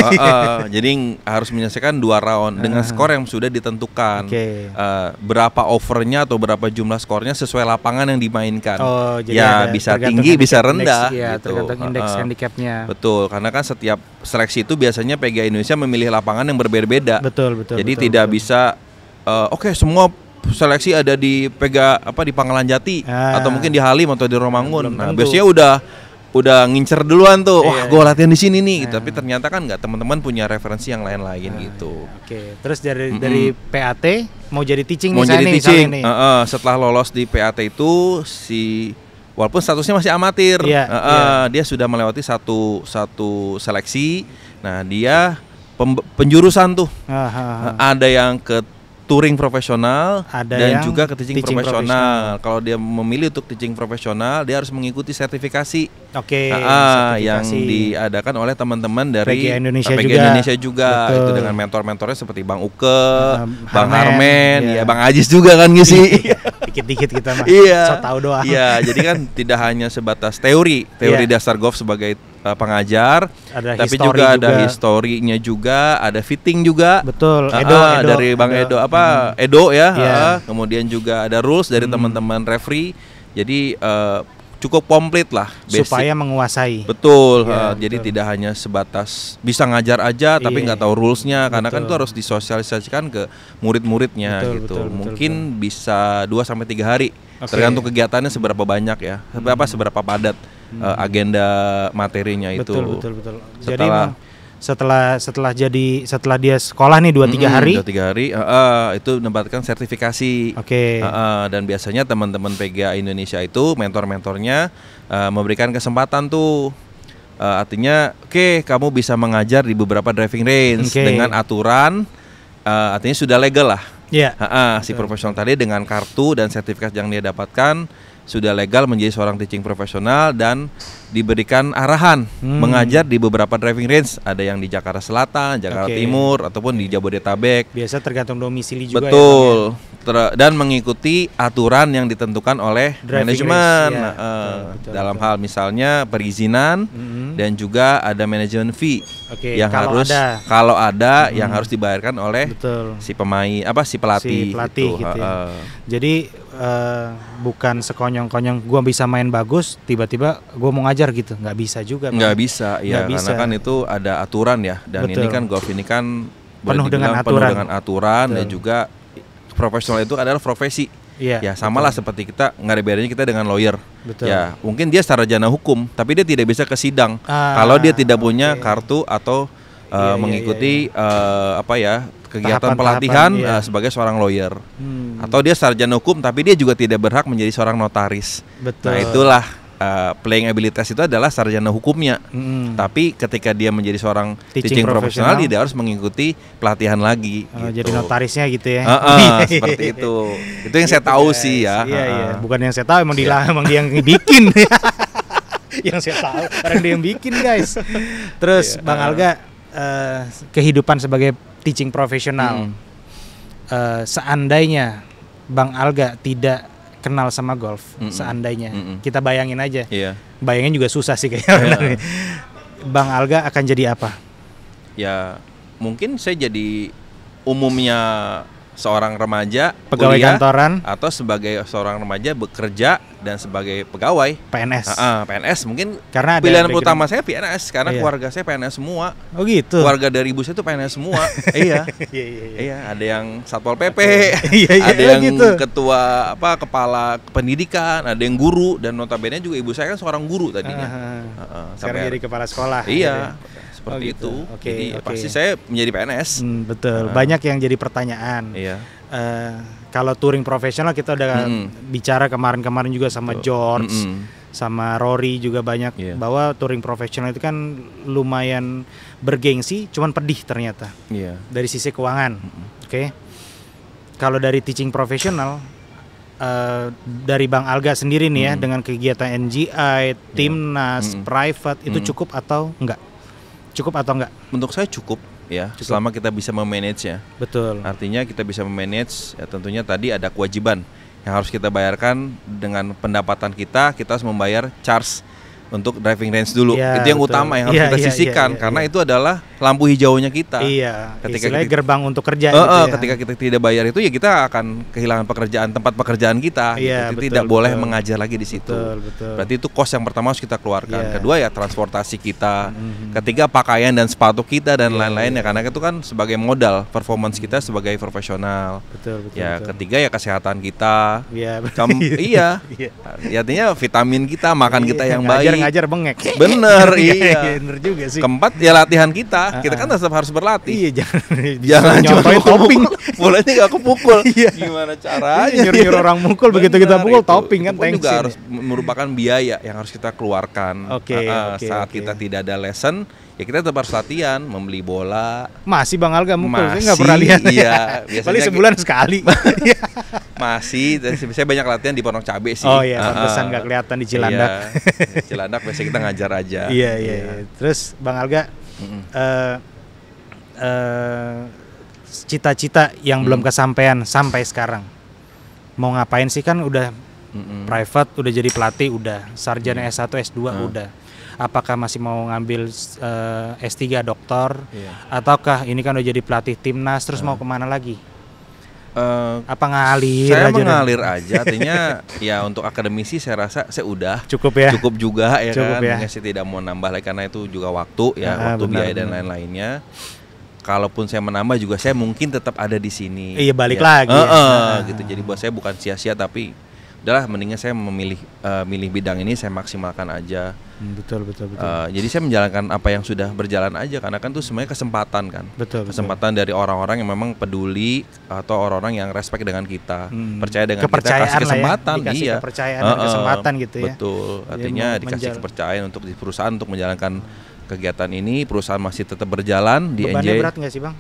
Jadi harus menyelesaikan 2 round dengan skor yang sudah ditentukan. Berapa overnya atau berapa jumlah skornya sesuai lapangan yang dimainkan. Ya bisa tinggi bisa rendah gitu. Tergantung indeks handicapnya. Betul, karena kan setiap seleksi itu biasanya PGA Indonesia memilih lapangan yang berbeda-beda. Jadi tidak bisa semua seleksi ada di di Pangkalan Jati atau mungkin di Halim atau di Romangun. Biasanya udah udah ngincer duluan tuh, wah gue latihan di sini nih, gitu. Tapi ternyata kan nggak, teman-teman punya referensi yang lain-lain gitu. Oke. Terus dari PAT mau jadi teaching mau nih, jadi teaching. Setelah lolos di PAT itu walaupun statusnya masih amatir, dia sudah melewati satu seleksi. Nah dia penjurusan tuh, ada yang ke touring profesional dan juga ke teaching profesional. Kalau dia memilih untuk teaching profesional, dia harus mengikuti sertifikasi. Yang diadakan oleh teman-teman dari PGA Indonesia juga. Itu dengan mentor-mentornya seperti Bang Uke, Bang Harmen, ya Bang Ajis juga kan ngisi. Dikit-dikit kita mah. So tahu doang. Iya, jadi kan tidak hanya sebatas teori dasar golf sebagai pengajar, tapi juga ada historinya juga, ada fitting juga. Betul. Edo dari Bang Edo Edo ya. Kemudian juga ada rules dari teman-teman referee. Jadi cukup komplit lah basic. Supaya menguasai. Betul. Jadi tidak hanya sebatas bisa ngajar aja tapi nggak tahu rulesnya, karena kan itu harus disosialisasikan ke murid-muridnya gitu. Mungkin bisa 2-3 hari. Tergantung kegiatannya seberapa banyak ya, seberapa padat agenda materinya itu. Betul. Jadi setelah dia sekolah nih 2-3 hari. 2-3 hari itu mendapatkan sertifikasi. Dan biasanya teman-teman PGA Indonesia itu mentor-mentornya memberikan kesempatan tuh. Artinya kamu bisa mengajar di beberapa driving range dengan aturan, artinya sudah legal lah. Si profesional tadi dengan kartu dan sertifikat yang dia dapatkan sudah legal menjadi seorang teaching profesional dan diberikan arahan mengajar di beberapa driving range. Ada yang di Jakarta Selatan, Jakarta Timur, ataupun di Jabodetabek. Biasa tergantung domisili juga. Betul. Dan mengikuti aturan yang ditentukan oleh manajemen dalam hal misalnya perizinan dan juga ada manajemen fee yang kalau ada yang harus dibayarkan oleh si pemain si pelatih gitu. Jadi bukan sekonyong-konyong gue bisa main bagus tiba-tiba gue mau ngajar gitu, nggak bisa juga. Nggak bisa karena kan itu ada aturan ya, dan ini kan golf ini kan penuh dengan aturan dan juga profesional itu adalah profesi. Ya samalah seperti kita, nggak ada bedanya kita dengan lawyer. Ya mungkin dia sarjana hukum tapi dia tidak bisa ke sidang kalau dia tidak punya kartu atau mengikuti kegiatan pelatihan sebagai seorang lawyer. Atau dia sarjana hukum tapi dia juga tidak berhak menjadi seorang notaris. Nah itulah playing abilitas itu adalah sarjana hukumnya. Tapi ketika dia menjadi seorang teaching profesional, dia harus mengikuti pelatihan lagi. Jadi notarisnya gitu ya. Seperti itu. Itu yang saya tahu sih ya. Bukan yang saya tahu, emang dia yang bikin. Yang saya tahu orang dia yang bikin, guys. Terus Bang Alga, kehidupan sebagai teaching profesional, seandainya Bang Alga tidak kenal sama golf, seandainya kita bayangin aja, bayangin juga susah sih kayaknya. Bang Alga akan jadi apa? Ya mungkin saya jadi umumnya seorang remaja pegawai kantoran, atau sebagai seorang remaja bekerja dan sebagai pegawai PNS. PNS mungkin karena pilihan utama saya PNS karena keluarga saya PNS semua. Oh gitu. Keluarga dari ibu saya itu PNS semua. Iya, ada yang Satpol PP, ada yang gitu. Ketua kepala pendidikan, ada yang guru, dan notabene juga ibu saya kan seorang guru tadinya. Sekarang jadi kepala sekolah. Iya. Seperti itu. Jadi pasti saya menjadi PNS. Betul. Banyak yang jadi pertanyaan. Kalau touring profesional kita udah bicara kemarin juga sama George, sama Rory juga banyak bahwa touring profesional itu kan lumayan bergengsi, cuman pedih ternyata. Dari sisi keuangan. Kalau dari teaching profesional, dari Bang Alga sendiri nih ya, dengan kegiatan NGI, Timnas, private, itu cukup atau enggak? Cukup atau enggak? Menurut saya cukup ya, selama kita bisa memanage-nya. Betul. Artinya kita bisa memanage, ya tentunya tadi ada kewajiban yang harus kita bayarkan dengan pendapatan kita harus membayar charge untuk driving range dulu. Itu yang utama yang harus kita sisihkan karena itu adalah lampu hijaunya kita. Ketika kita gerbang untuk kerja ketika kita tidak bayar itu ya kita akan kehilangan tempat pekerjaan kita. Kita tidak boleh mengajar lagi di situ. Berarti itu cost yang pertama harus kita keluarkan. Kedua ya transportasi kita. Ketiga pakaian dan sepatu kita dan lain-lainnya, karena itu kan sebagai modal performance kita sebagai profesional. Ketiga ya kesehatan kita. Artinya vitamin kita, makan kita yang baik. ngajar bengek. Bener, iya. Bener juga sih. Keempat ya latihan kita. Kita kan tetap harus berlatih. Iya, jangan nyontoin topping. Bolanya nggak kepukul. Gimana caranya? Nyuruh orang mukul, begitu kita pukul topping kan. Itu juga harus merupakan biaya yang harus kita keluarkan. Saat kita tidak ada lesson, ya kita tetap harus latihan, membeli bola. Masih Bang Alga mukul, saya nggak pernah lihat. Iya, paling sebulan sekali. Masih, saya banyak latihan di Pondok Cabe sih. Oh iya, pantesan nggak kelihatan di Cilandak. Iya, Cilandak biasanya kita ngajar aja. Iya. Terus Bang Alga, cita-cita yang belum kesampaian sampai sekarang, mau ngapain sih? Kan udah private, udah jadi pelatih, udah sarjana S1, S2 udah. Apakah masih mau ngambil S3 doktor, ataukah ini kan udah jadi pelatih timnas, terus mau kemana lagi? Apa ngalir saya aja? Saya mengalir aja, artinya ya untuk akademisi saya rasa saya udah cukup ya. Cukup juga ya cukup kan. Ya. Saya tidak mau nambah lagi karena itu juga waktu ya, waktu biaya dan lain-lainnya. Kalaupun saya menambah juga saya mungkin tetap ada di sini. Iya, balik ya. lagi. Gitu. Jadi buat saya bukan sia-sia, tapi udahlah mendingan saya milih bidang ini, saya maksimalkan aja. Betul. Jadi saya menjalankan apa yang sudah berjalan aja, karena kan itu semuanya kesempatan kan. Kesempatan dari orang-orang yang memang peduli atau orang-orang yang respect dengan kita, percaya dengan kita, kasih kesempatan, ya, dikasih kepercayaan dan kesempatan gitu ya. Betul. Artinya dikasih kepercayaan untuk di perusahaan untuk menjalankan kegiatan ini, perusahaan masih tetap berjalan di Bebannya NJ. berat nggak sih Bang?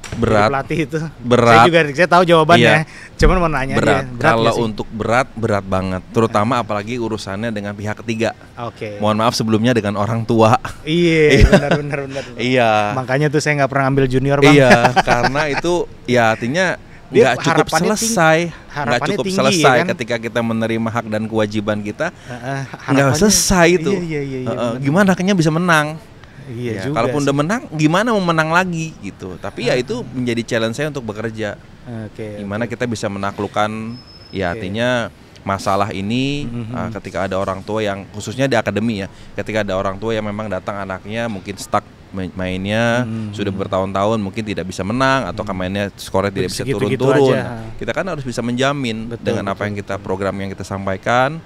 Berat. Pelatih itu. Berat. Saya tahu jawabannya. Cuman mau nanya berat. Kalau sih? untuk berat banget, terutama apalagi urusannya dengan pihak ketiga. Mohon maaf sebelumnya dengan orang tua. Iya, benar. Iya. Makanya tuh saya nggak pernah ambil junior Bang. Iya, karena itu ya artinya nggak cukup selesai, nggak cukup selesai ya kan? Ketika kita menerima hak dan kewajiban kita, nggak selesai itu. Iya, gimana akhirnya bisa menang? Iya, ya, kalaupun udah menang, gimana mau menang lagi gitu. Tapi ya itu menjadi challenge saya untuk bekerja. Gimana kita bisa menaklukkan, ya artinya masalah ini ketika ada orang tua yang khususnya di akademi ya, ketika ada orang tua yang memang datang anaknya mungkin stuck mainnya sudah bertahun-tahun mungkin tidak bisa menang atau mainnya skornya tidak bisa turun-turun. Kita kan harus bisa menjamin dengan apa yang kita program yang kita sampaikan.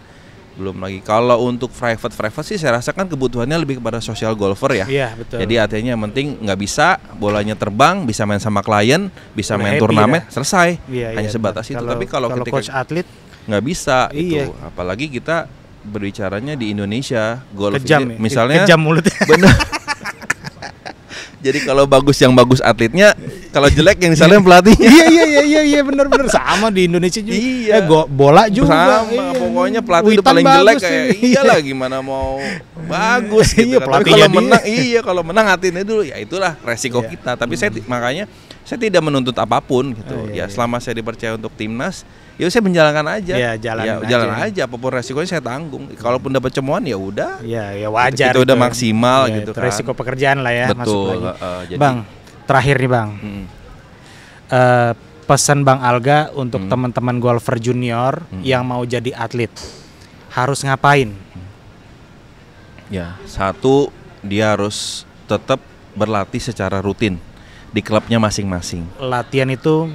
Belum lagi kalau untuk private sih saya rasa kan kebutuhannya lebih kepada social golfer ya. Iya, betul. Jadi artinya yang penting nggak bisa bolanya terbang, bisa main sama klien, bisa main turnamen, selesai. Hanya sebatas itu. Tapi kalau ketika coach atlet nggak bisa itu, apalagi kita berbicaranya di Indonesia golf kejam, misalnya kejam mulutnya. Bener. Jadi kalau yang bagus atletnya, kalau jelek yang misalnya pelatihnya. Iya benar sama di Indonesia juga. Iya. Bola juga. Sama, pokoknya pelatih itu paling jelek kayak iyalah gimana mau bagus gitu. Tapi kalau menang atletnya dulu ya itulah resiko kita. Tapi makanya saya tidak menuntut apapun gitu. Selama saya dipercaya untuk timnas, ya saya menjalankan aja. Jalan aja apapun resikonya saya tanggung. Kalaupun dapat cemuan ya udah. Ya wajar. Itu udah maksimal gitu kan. Resiko pekerjaan lah ya. Betul. Jadi, Bang, terakhir nih Bang. Pesan Bang Alga untuk teman-teman golfer junior yang mau jadi atlet harus ngapain? Ya, satu dia harus tetap berlatih secara rutin di klubnya masing-masing. Latihan itu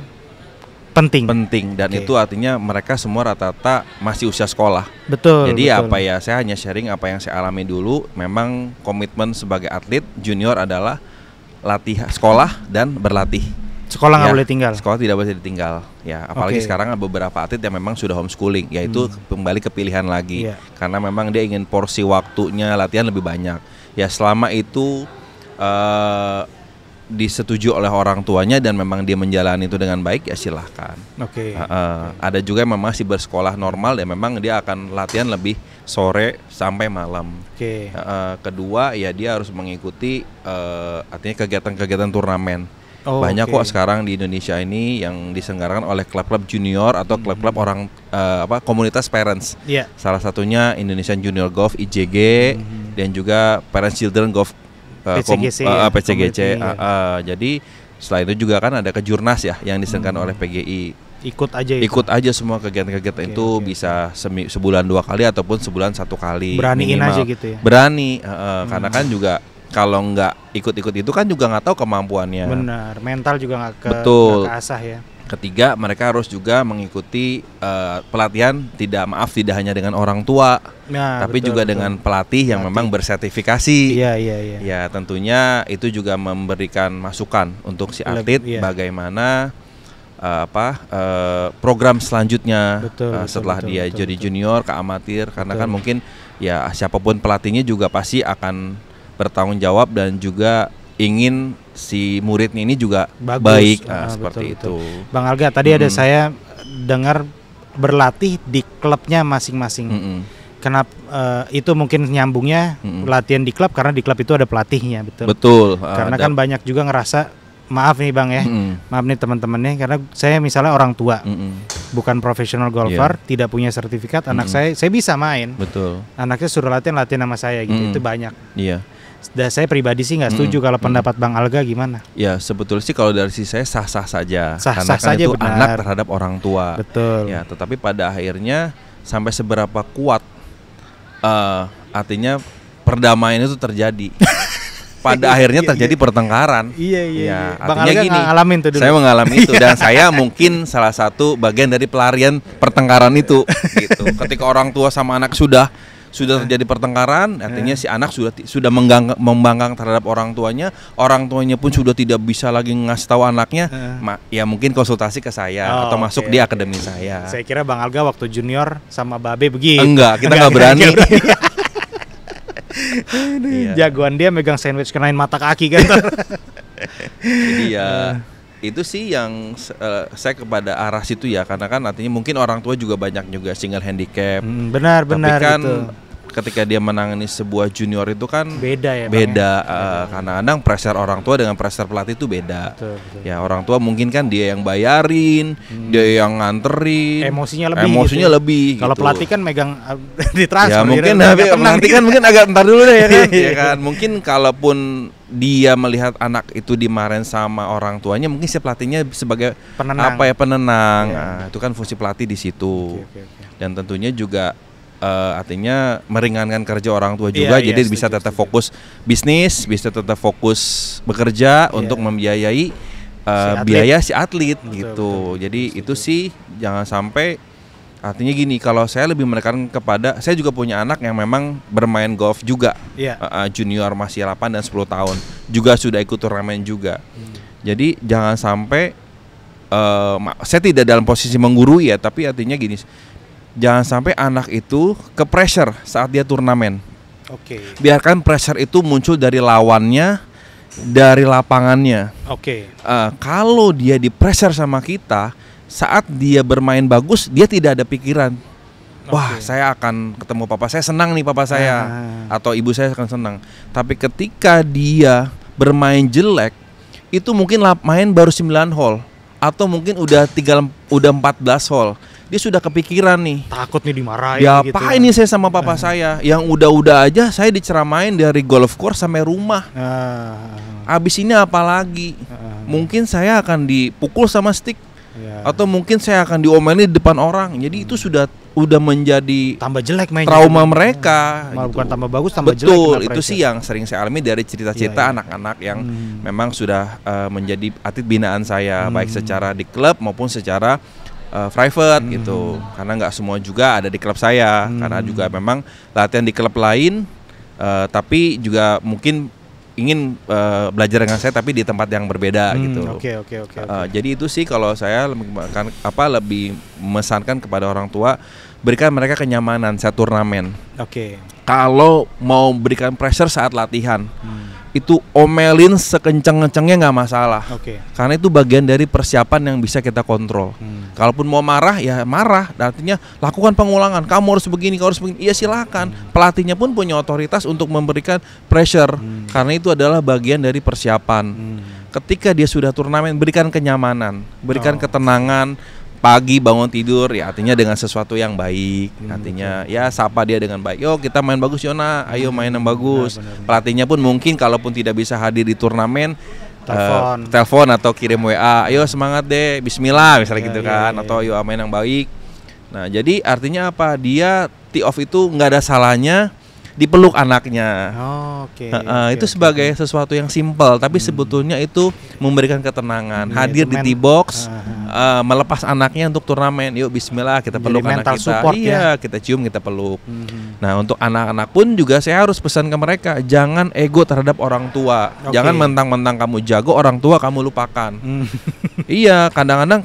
penting dan itu artinya mereka semua rata-rata masih usia sekolah. Betul. Jadi saya hanya sharing apa yang saya alami dulu. Memang komitmen sebagai atlet junior adalah latihan sekolah dan berlatih. Sekolah nggak boleh tinggal. Sekolah tidak boleh ditinggal. Ya, apalagi sekarang ada beberapa atlet yang memang sudah homeschooling, yaitu kembali ke pilihan lagi. Karena memang dia ingin porsi waktunya latihan lebih banyak. Ya, selama itu disetujui oleh orang tuanya dan memang dia menjalani itu dengan baik, ya silahkan. Ada juga yang memang masih bersekolah normal dan memang dia akan latihan lebih sore sampai malam. Kedua, ya dia harus mengikuti artinya kegiatan-kegiatan turnamen. Banyak kok sekarang di Indonesia ini yang diselenggarakan oleh klub-klub junior atau klub-klub orang komunitas parents. Salah satunya Indonesian Junior Golf (IJG) dan juga Parents Children Golf PCGC. Jadi setelah itu juga kan ada kejurnas ya yang diselenggarakan oleh PGI. Ikut aja semua kegiatan-kegiatan itu bisa sebulan 2 kali ataupun sebulan 1 kali. Beraniin minimal. Aja gitu ya. Berani karena kan juga kalau nggak ikut-ikut itu kan juga nggak tahu kemampuannya. Benar, mental juga nggak keasah ya. Ketiga, mereka harus juga mengikuti pelatihan tidak hanya dengan orang tua, tapi juga dengan pelatih yang memang bersertifikasi. Iya. Ya, tentunya itu juga memberikan masukan untuk si atlet bagaimana program selanjutnya setelah dia jadi junior ke amatir, karena kan mungkin ya siapapun pelatihnya juga pasti akan bertanggung jawab dan juga ingin si muridnya ini juga baik. Seperti itu. Bang Alga, tadi ada saya dengar berlatih di klubnya masing-masing. Kenapa itu mungkin nyambungnya latihan di klub, karena di klub itu ada pelatihnya, betul. Karena kan banyak juga ngerasa, maaf nih Bang ya, maaf nih teman-temannya, karena saya misalnya orang tua, bukan profesional golfer, tidak punya sertifikat, anak saya bisa main. Betul. Anaknya suruh latihan sama saya gitu, itu banyak. Iya. Dan saya pribadi sih nggak setuju. Kalau pendapat Bang Alga gimana? Ya sebetulnya sih kalau dari sisi saya sah-sah saja, karena kan itu benar. Anak terhadap orang tua. Betul. Ya, tetapi pada akhirnya sampai seberapa kuat artinya perdamaian itu terjadi. Pada akhirnya terjadi pertengkaran. Iya. Bang Alga gini, ngalamin tuh dulu. Saya mengalami itu dan saya mungkin salah satu bagian dari pelarian pertengkaran itu. Gitu. Ketika orang tua sama anak sudah terjadi pertengkaran, artinya si anak sudah membangkang terhadap orang tuanya pun sudah tidak bisa lagi ngasih tahu anaknya, ya mungkin konsultasi ke saya atau masuk di akademi saya. Saya kira Bang Alga waktu junior sama Babe begitu. Enggak, kita nggak berani. Jagoan dia megang sandwich kenain mata kaki kan. Jadi ya itu sih yang saya kepada arah situ ya, karena kan artinya mungkin orang tua juga banyak juga single handicap. Benar. Tapi kan gitu. Ketika dia menangani sebuah junior itu kan beda ya. Karena kadang pressure orang tua dengan pressure pelatih itu beda. Betul. Ya orang tua mungkin kan dia yang bayarin, dia yang nganterin, emosinya lebih. Kalau gitu. pelatih kan megang ditransfer. Ya mungkin pelatih kan mungkin agak ntar dulu deh ya kan. Ya kan mungkin kalaupun dia melihat anak itu dimarahin sama orang tuanya, mungkin si pelatihnya sebagai penenang. Nah, itu kan fungsi pelatih di situ. Okay. Dan tentunya juga artinya meringankan kerja orang tua juga, jadi bisa tetap fokus bisnis, bisa tetap fokus bekerja untuk membiayai biaya si atlet gitu. Jadi itu sih jangan sampai, artinya gini, kalau saya lebih menekan kepada, saya juga punya anak yang memang bermain golf juga, junior masih 8 dan 10 tahun, juga sudah ikut turnamen juga. Jadi jangan sampai saya tidak dalam posisi menggurui ya, tapi artinya gini, jangan sampai anak itu ke pressure saat dia turnamen. Biarkan pressure itu muncul dari lawannya, dari lapangannya. Kalau dia di pressure sama kita, saat dia bermain bagus, dia tidak ada pikiran, wah saya akan ketemu papa saya, senang nih papa saya, atau ibu saya akan senang. Tapi ketika dia bermain jelek, itu mungkin main baru 9 hole atau mungkin udah 14 hole, dia sudah kepikiran nih, takut nih dimarahin. Gitu. Ini saya sama papa saya yang udah aja saya diceramain dari golf course sampai rumah. Abis ini apalagi? Mungkin saya akan dipukul sama stick, atau mungkin saya akan diomelin di depan orang. Jadi itu sudah menjadi tambah jelek mainnya, trauma mereka. Bukan tambah bagus, tambah jelek. Betul, itu sih yang sering saya alami dari cerita-cerita anak-anak yang memang sudah menjadi atlet binaan saya, baik secara di klub maupun secara private gitu, karena nggak semua juga ada di klub saya, karena juga memang latihan di klub lain, tapi juga mungkin ingin belajar dengan saya tapi di tempat yang berbeda gitu. Oke. Jadi itu sih kalau saya lebih memesankan kepada orang tua, berikan mereka kenyamanan saat turnamen. Kalau mau berikan pressure saat latihan, itu omelin sekenceng-kencengnya nggak masalah. Karena itu bagian dari persiapan yang bisa kita kontrol. Kalaupun mau marah ya marah, artinya lakukan pengulangan. Kamu harus begini, kamu harus begini. Iya silakan. Pelatihnya pun punya otoritas untuk memberikan pressure, karena itu adalah bagian dari persiapan. Ketika dia sudah turnamen, berikan kenyamanan, berikan ketenangan. Pagi bangun tidur ya artinya dengan sesuatu yang baik, artinya ya sapa dia dengan baik. Yo kita main bagus Yona, ayo main yang bagus. Pelatihnya pun mungkin kalaupun tidak bisa hadir di turnamen, telepon atau kirim WA, ayo semangat deh, bismillah misalnya gitu kan, atau ayo main yang baik. Nah jadi artinya apa, dia tee off itu nggak ada salahnya dipeluk anaknya. Oke. Itu sebagai sesuatu yang simpel, tapi sebetulnya itu memberikan ketenangan. Hadir di T-box, melepas anaknya untuk turnamen. Yuk Bismillah, kita peluk anak kita. Iya, kita cium, kita peluk. Nah, untuk anak-anak pun juga saya harus pesan ke mereka, jangan ego terhadap orang tua. Jangan mentang-mentang kamu jago, orang tua kamu lupakan. Iya, kadang-kadang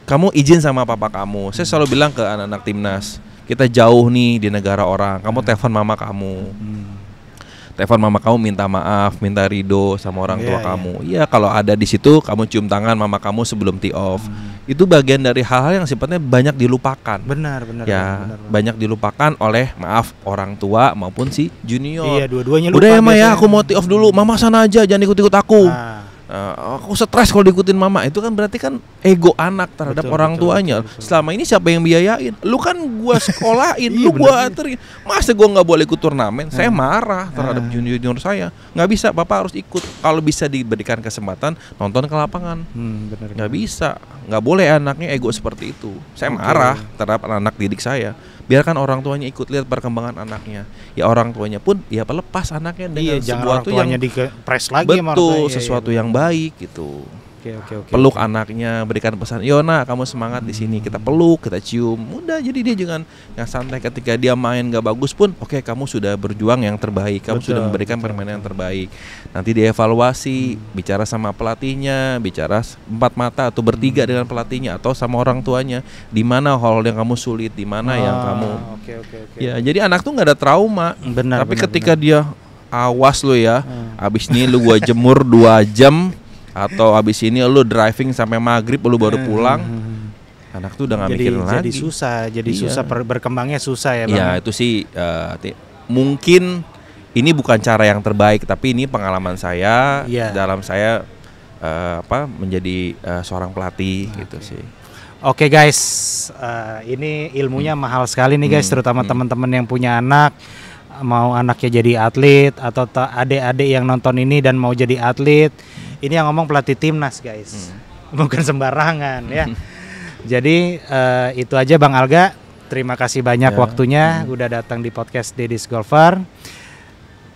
kamu izin sama papa kamu. Saya selalu bilang ke anak-anak timnas, kita jauh nih di negara orang, kamu telepon mama kamu. Telepon mama kamu, minta maaf, minta ridho sama orang tua kamu. Iya, kalau ada di situ kamu cium tangan mama kamu sebelum tee off. Itu bagian dari hal-hal yang sifatnya banyak dilupakan. Benar. Banyak dilupakan oleh orang tua maupun si junior. Iya, dua-duanya lupa. Udah ya Ma ya, aku mau tee off dulu. Mama sana aja, jangan ikut-ikut aku. Aku stres kalau diikutin mama. Itu kan berarti kan ego anak terhadap orang tuanya. Betul. Selama ini siapa yang biayain? Lu kan gua sekolahin, lu gua anterin. Masa gua nggak boleh ikut turnamen? Saya marah terhadap junior saya. Nggak bisa, bapak harus ikut. Kalau bisa diberikan kesempatan nonton ke lapangan. Nggak bisa, nggak boleh anaknya ego seperti itu. Saya marah terhadap anak didik saya. Biarkan orang tuanya ikut lihat perkembangan anaknya. Ya orang tuanya pun ya pelepas anaknya dengan sesuatu yang dipres lagi. Betul, sesuatu yang baik gitu. Peluk anaknya, berikan pesan, Yona kamu semangat di sini, kita peluk, kita cium. Udah, jadi dia jangan yang santai ketika dia main gak bagus pun, kamu sudah berjuang yang terbaik, kamu sudah memberikan permainan yang terbaik. Nanti dievaluasi, bicara sama pelatihnya, bicara empat mata atau bertiga dengan pelatihnya atau sama orang tuanya, di mana hal yang kamu sulit, di mana yang kamu. Ya, jadi anak tuh nggak ada trauma. Tapi ketika dia awas lo ya, abis ini lu gua jemur 2 jam. Atau abis ini lu driving sampai maghrib lu baru pulang, anak tuh udah nggak mikirin lagi. Jadi susah berkembangnya susah ya Bang. Iya itu sih mungkin ini bukan cara yang terbaik, tapi ini pengalaman saya dalam saya menjadi seorang pelatih gitu sih. Oke guys, ini ilmunya mahal sekali nih guys, terutama teman-teman yang punya anak, mau anaknya jadi atlet atau adik-adik yang nonton ini dan mau jadi atlet. Ini yang ngomong pelatih timnas guys, bukan sembarangan ya. Jadi itu aja Bang Alga. Terima kasih banyak waktunya udah datang di podcast Deddy's Golfer.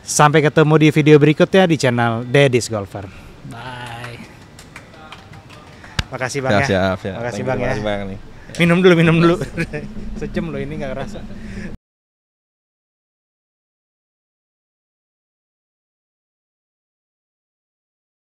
Sampai ketemu di video berikutnya di channel Deddy's Golfer. Bye. Makasih Bang ya. Siap. Makasih Bang ya. Minum dulu. Sejam loh ini nggak kerasa.